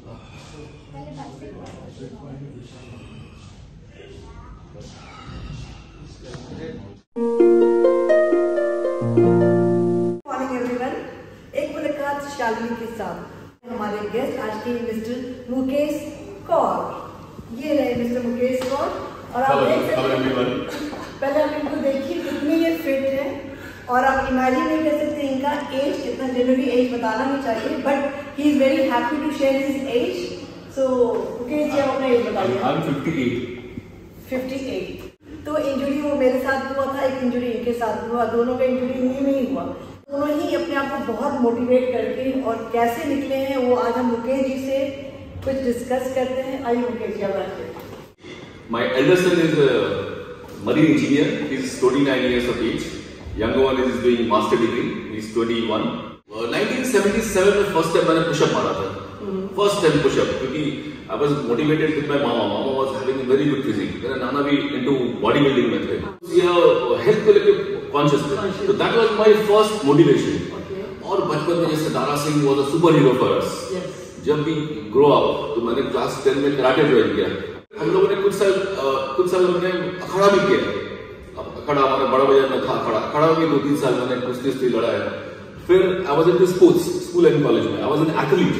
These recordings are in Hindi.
मॉर्निंग एवरीवन, एक मुलाकात शालिनी के साथ। हमारे गेस्ट आज के मिस्टर मुकेश कौर। ये रहे मिस्टर मुकेश कौर। और आप देख सकते हैं, पहले आप इनको देखिए कितने ये फिट है, और आप इमेजिन नहीं कर सकते इनका एज, इतना जनरली एज बताना नहीं चाहिए, but he is very happy to share his age. So Mukesh ji, आप अपना एज बताइए। I am 58। तो इंजरी वो मेरे साथ हुआ था, एक इंजरी इनके साथ हुआ, दोनों का इंजरी नी में ही हुआ। दोनों ही अपने आप को बहुत मोटिवेट करके और कैसे निकले हैं वो आज हम मुकेश जी से कुछ डिस्कस करते हैं। आइए मुकेश जी, आप बात करें। My elder son is a marine engineer. He is 29 years of age. Younger one is doing master degree. He is 21. 1977 में first time मैंने पुशअप मारा था। First time पुशअप, क्योंकि I was motivated with my mama. Mama was having a very good physique. मेरा नाना भी into bodybuilding में थे। यह health को लेके conscious थे। So that was my first motivation. और बचपन में जैसे Dara Singh was a superhero for us. जब भी grow up, तो मैंने क्लास 10 में कराटे ज्वाइन किया। हम लोगों ने कुछ साल हमने अखाड़ा भी किया। अखाड़ा हमारा बड़ा बाजार में था। अखाड़ा भी 2-3 साल मैंने कुश्ती लड़ाया। फिर I was into sports, school and college में। I was an athlete.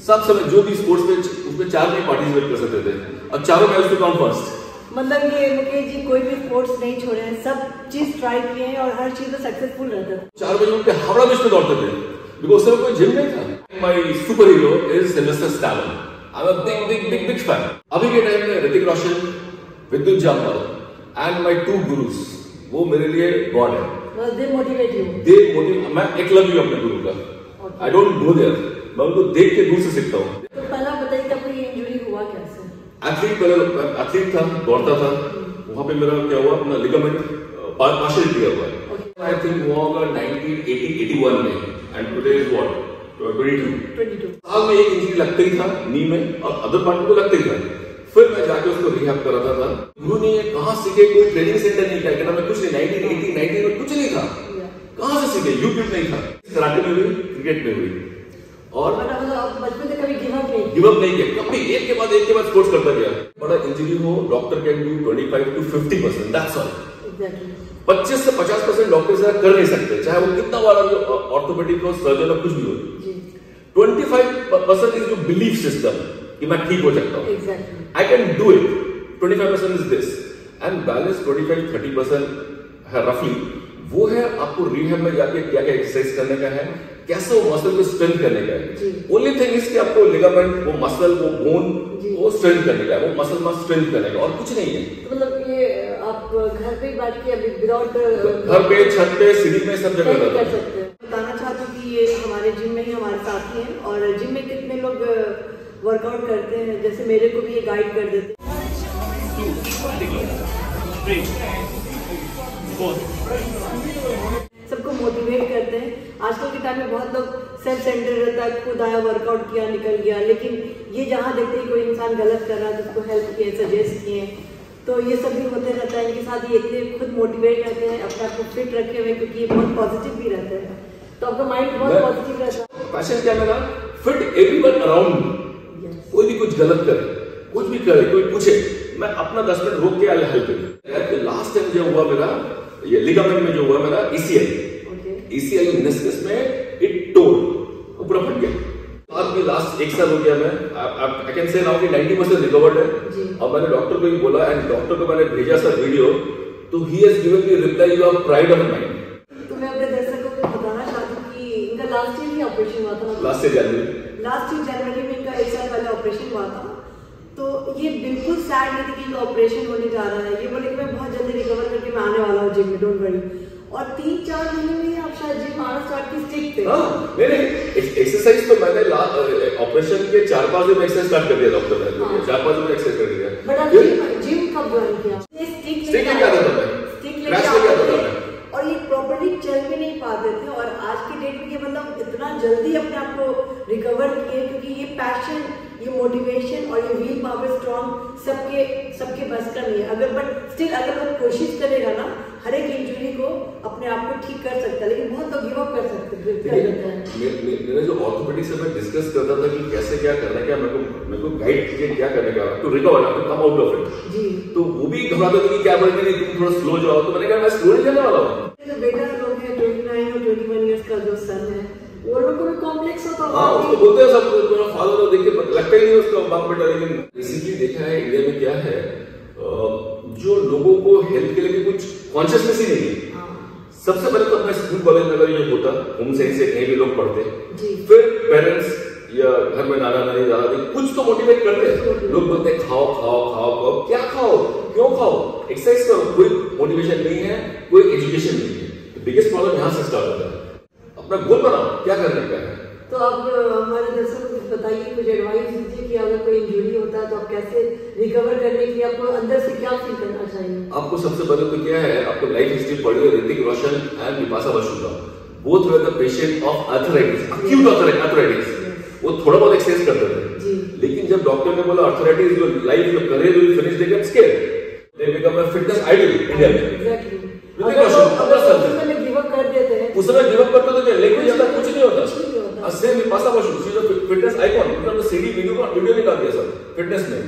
सब समय जो भी स्पोर्ट्स में, उसमें 4 में पार्टिसिपेट कर सकते थे, और चारों में उसमें कौन फर्स्ट। मतलब ये मुकेश जी कोई भी स्पोर्ट्स नहीं छोड़े हैं, सब चीज ट्राई किए हैं और हर चीज में सक्सेसफुल रहते थे। 4 बजे उठ के हावड़ा बीच में दौड़ते थे, बिकॉज उस समय कोई जिम नहीं था। My super hero is Sylvester Stallone. I am a big fan. अभी के टाइम में ऋतिक रोशन, विद्युत जामवाल एंड माय 2 गुरुज, वो मेरे लिए गॉड है। दे मोटिवेट यू। मैं एकलव्य हूं अपने गुरु का। आई डोंट गो देयर, मैं उनको देख के दूर से सीखता हूँ। तो पहला बताइए कि आपको ये इंजरी हुआ कैसे? एथलीट था, दौड़ता था। वहां पे मेरा क्या हुआ, अपना लिगामेंट पार्शियल किया हुआ है। आई थिंक वो होगा 1980-81 में, एंड टुडे इज व्हाट 22 साल में एक इंजरी लगता ही था नी में, और अदर पार्ट में तो लगता ही था। फिर मैं जाके उसको रिहैब कराता था। गुरु ने ये कहाँ सीखे, कोई ट्रेनिंग सेंटर नहीं था, में कुछ नहीं। 1980-90 में कुछ नहीं था। कहाँ से सीखे, यूट्यूब नहीं था। कराटे में हुई, क्रिकेट में हुई, और बचपन से कभी गिव अप नहीं किया। कभी एक के बाद स्पोर्ट्स करता गया। बड़ा इंजरी हो, doctor can do 25 to 50%, that's all. 25 से 50% डॉक्टर से कर नहीं सकते, चाहे वो कितना बड़ा ऑर्थोपेडिक हो, सर्जन हो, कुछ भी हो। 25% इज योर बिलीफ सिस्टम कि मैं ठीक हो सकता हूँ। I can do it. 25% is this, and balance 25-30% है रफली। वो है आपको रिहैब में जाके क्या क्या एक्सरसाइज करने का है, कैसे वो मसल को स्ट्रेंथ करने का है। ओनली थिंग इज कि आपको लिगामेंट, वो मसल, वो बोन, वो स्ट्रेंथ करने का है, वो मसल मस्ट स्ट्रेंथ करने का, और कुछ नहीं है। मतलब ये आप घर पे बैठ के अभी विदाउट घर पे, छत पे, सीढ़ी में, सब जगह कर सकते हैं। बताना चाहती हूँ कि ये हमारे जिम में ही हमारे साथी हैं, और जिम में कितने लोग वर्कआउट करते हैं, जैसे मेरे को भी ये गाइड कर देते हैं। 2, 3, 4 सबको मोटिवेट करते हैं। आजकल के टाइम में बहुत लोग सेल्फ सेंटर रहता है, खुद आया, वर्कआउट किया, निकल गया, लेकिन ये जहाँ देखते हैं कोई इंसान गलत कर रहा है तो उसको हेल्प किए, सजेस्ट किए, तो ये सब भी होते रहता है। इनके साथ ये इतने खुद मोटिवेट रहते हैं, अपने आप को फिट रखे हुए, क्योंकि ये बहुत पॉजिटिव भी रहते हैं, तो आपका माइंड बहुत पॉजिटिव रहता है। पैशन क्या मेरा, फिट एवरीवन अराउंड। कोई भी कुछ गलत करे, कुछ भी करे, कोई पूछे, मैं अपना 10 मिनट रोक के आई हेल्प करूं। लास्ट टाइम जो हुआ मेरा, ये लिगामेंट में जो हुआ मेरा ECL नेस्कस में इट टोर, पूरा फट गया। आज भी लास्ट 1 साल हो गया, मैं आई कैन से नाउ कि 90% रिकवर्ड है। और मैंने डॉक्टर को ही बोला, एंड डॉक्टर को मैंने भेजा सर वीडियो, तो he has given me reply, you are pride of mind. तो मैं अपने दर्शकों को बताना चाहती हूँ कि इनका लास्ट ईयर ही ऑपरेशन हुआ था। लास्ट ईयर जनवरी में इनका 1 साल पहले ऑपरेशन हुआ था। तो ये बिल्कुल सैड नहीं थी कि इनका ऑपरेशन होने जा रहा है। ये बोले कि मैं बहुत जल्दी रिकवर करके मैं आने वाला हूँ जिम में, डोंट वरी। और 3-4 महीने में आप शायद जिम आना स्टार्ट की स्टिक थे। मेरे एक्सरसाइज तो मैंने ऑपरेशन के 4-5 दिन में एक्सरसाइज स्टार्ट कर दिया डॉक्टर ने। 4-5 दिन में एक्सरसाइज कर दिया। बट आप जिम कब ज्वाइन किया? स्टिक लेके आता था, और ये प्रॉपर्ली चल भी नहीं पाते थे। और आज की डेट में ये मतलब इतना जल्दी अपने आप को रिकवर किए, क्योंकि ये पैशन, ये मोटिवेशन और ये विल पावर स्ट्रॉन्ग सबके बस का नहीं है। अगर बट स्टिल अगर वो कोशिश करेगा ना, हर एक इंजरी को अपने आप को ठीक कर सकता है, लेकिन बहुत लोग गिव अप कर देते हैं। मेरे जो ऑर्थोपेडिक से मैं डिस्कस करता था कि कैसे क्या करना है, क्या मेरे को गाइड कीजिए क्या करने का to recover to come out of it जी। तो वो भी घबराते थे कि क्या बोलेंगे नहीं तुम थोड़ा स्लो जाओ, तो मैंने कहा मैं स्लो नहीं जाने वाला हूँ। जो बेटा लोग हैं 29 और 21 इयर्स का जो सन है वो लोग को भी कॉम्प्लेक्स होता है। हाँ उसको बोलते हैं सब तुम्हारा फादर देख के लगता ही नहीं उसका बाप बेटा, लेकिन बेसिकली देखा है इंडिया में क्या है जो लोगों को हेल्थ के लिए कुछ कॉन्शियसनेस ही नहीं है। सबसे पहले तो अपना स्कूल कॉलेज में अगर ये होता होम साइंस से कहीं भी लोग पढ़ते, फिर पेरेंट्स या घर में नाना नानी दादा दादी कुछ तो मोटिवेट करते हैं। लोग बोलते हैं खाओ खाओ खाओ खाओ, क्या खाओ क्यों खाओ, एक्सरसाइज करो, कोई मोटिवेशन नहीं है, कोई एजुकेशन नहीं है। बिगेस्ट प्रॉब्लम यहाँ से स्टार्ट होता है। अपना गोल बनाओ क्या करने का है। तो आप हमारे दर्शकों को कुछ बताइए, कुछ एडवाइस दीजिए कि अगर कोई इंजरी होता है तो आप कैसे रिकवर करने के लिए आपको अंदर से क्या फील करना चाहिए। आपको सबसे पहले तो क्या है, आपको लाइफ हिस्ट्री पढ़ी है ऋतिक रोशन एंड बिपाशा बसु का, both were the patient of arthritis, acute arthritis. वो थोड़ा बहुत एक्सरसाइज करते थे, लेकिन जब डॉक्टर ने बोला arthritis your life your career will finish, they get scared, they become a fitness idol India में। एग्जैक्टली ऋतिक रोशन अपना गिव अप कर देते हैं, उस समय गिव अप करते तो क्या लेकिन ज्यादा कुछ नहीं होता। Same Bipasha Basu she is a fitness icon, उन्होंने सीडी वीडियो निकाल दिया सब फिटनेस में।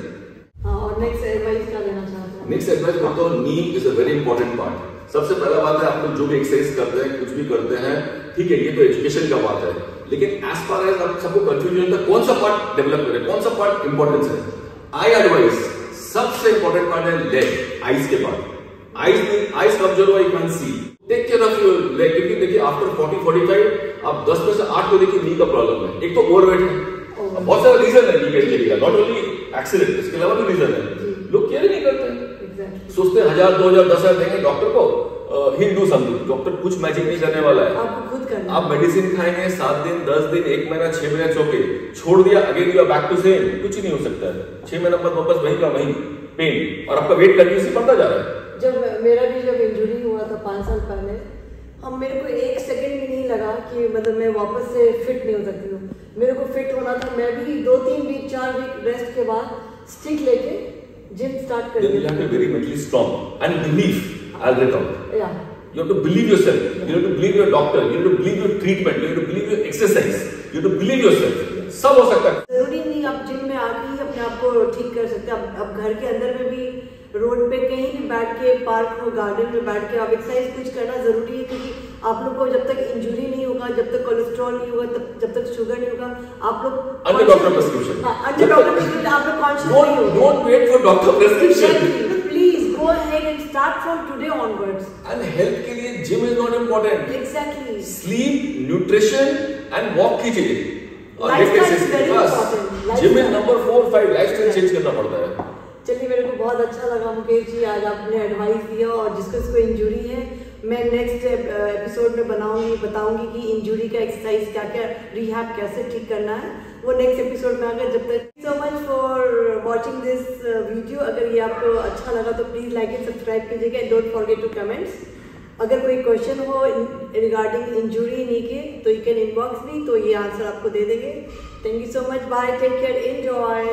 हां और नेक्स्ट एडवाइस क्या देना चाहते हैं। नेक्स्ट एडवाइस बोलता हूं knee is a very important part. सबसे पहला बात है आप लोग जो भी एक्सरसाइज करते हैं कुछ भी करते हैं ठीक है, ये तो एजुकेशन का बात है, लेकिन एज फार एज आप सबको कंफ्यूजन होता है कौन सा पार्ट डेवलप करें, कौन सा पार्ट इंपॉर्टेंस है। आई एडवाइस सबसे इंपॉर्टेंट पार्ट है लेग, आईज के बाद। आईज कमजोर हुआ, you can see, take care of your leg, क्योंकि देखिए आफ्टर 40-45 आप 10 में से 8 को देखिए नी का प्रॉब्लम है। एक तो ओवरवेट है, बहुत सारा रीजन है नी का इंजरी का, नॉट ओनली एक्सीडेंट, इसके अलावा भी रीजन है। लोग केयर नहीं करते हैं, सोचते हैं 1000 2000 10,000 देंगे डॉक्टर को, ही डू समथिंग, डॉक्टर कुछ मैजिक नहीं करने वाला है, आपको खुद करना। आप मेडिसिन खाएंगे 7 दिन 10 दिन 1 महीना 6 महीने चौके छोड़ दिया, again you are back to same, कुछ ही नहीं हो सकता है। 6 महीने बाद वापस वहीं का वहीं पेन, और आपका वेट कंटिन्यूसली बढ़ता जा रहा है। जब मेरा भी जब इंजरी हुआ था 5 साल पहले, हम मेरे को 1 सेकंड भी नहीं लगा कि मतलब मैं वापस से फिट नहीं हो सकती हूँ। मेरे को फिट होना था, मैं भी 2-3 वीक 4 वीक रेस्ट के बाद स्टिक लेके जिम स्टार्ट कर दिया। Then you have to be very mentally strong and believe I'll recover. Yeah. You have to believe yourself. You have to believe your doctor. You have to believe your treatment. You have to believe your exercise. You have to believe yourself. सब हो सकता है। जरूरी नहीं आप जिम में आके ही अपने आप को ठीक कर सकते हैं। अब घर के अंदर में भी रोड पे कहीं भी बैठ के, पार्क में गार्डन में बैठ के आप एक्सरसाइज कुछ करना जरूरी है, क्योंकि आप लोग को जब तक इंजरी नहीं होगा, जब तक कोलेस्ट्रॉल नहीं होगा, जब तक शुगर नहीं होगा, आप लोग under doctor prescription, under doctor prescription आप लोग कॉन्शियस नहीं होंगे। Don't wait for doctor prescription, please go ahead and start from today onwards. And health के लिए gym is not important, exactly, sleep, nutrition and walk कीजिए और gym is number 4-5, lifestyle change करना पड़ता है। चलिए मेरे को बहुत अच्छा लगा मुकेश जी, आज आपने एडवाइस दिया, और जिसको इंजरी है मैं नेक्स्ट एपिसोड में बताऊंगी कि इंजरी का एक्सरसाइज क्या क्या, रिहैब कैसे ठीक करना है, वो नेक्स्ट एपिसोड में आकर। जब तक so much for watching this video. अगर ये आपको अच्छा लगा तो प्लीज लाइक एंड सब्सक्राइब कीजिएगा, डोंट फॉरगेट टू कमेंट्स। अगर कोई क्वेश्चन हो रिगार्डिंग इंजरी नी के तो यू कैन इनबॉक्स मी, तो ये आंसर आपको दे देंगे। Thank you so much, bye, take care, enjoy.